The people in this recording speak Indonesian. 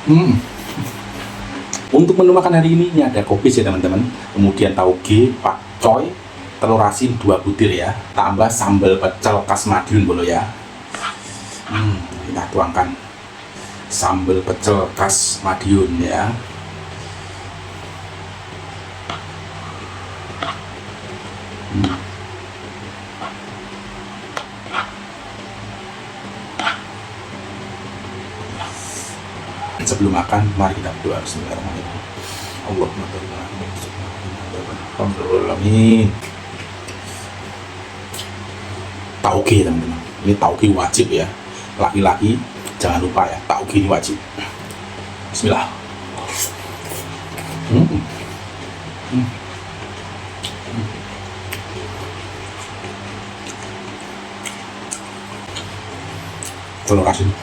Hmm. Untuk menu makan hari ini ada kobis ya teman-teman, kemudian tauge, pakcoy, telur asin 2 butir ya, tambah sambal pecel khas Madiun bolo ya. Kita tuangkan sambal pecel khas Madiun ya. Sebelum makan, mari kita berdoa. Bismillahirrahmanirrahim. Allahumma Alhamdulillah. Tauge teman-teman, ini tauge wajib ya. Laki-laki jangan lupa ya, tauge ini wajib. Bismillah. Telur asin.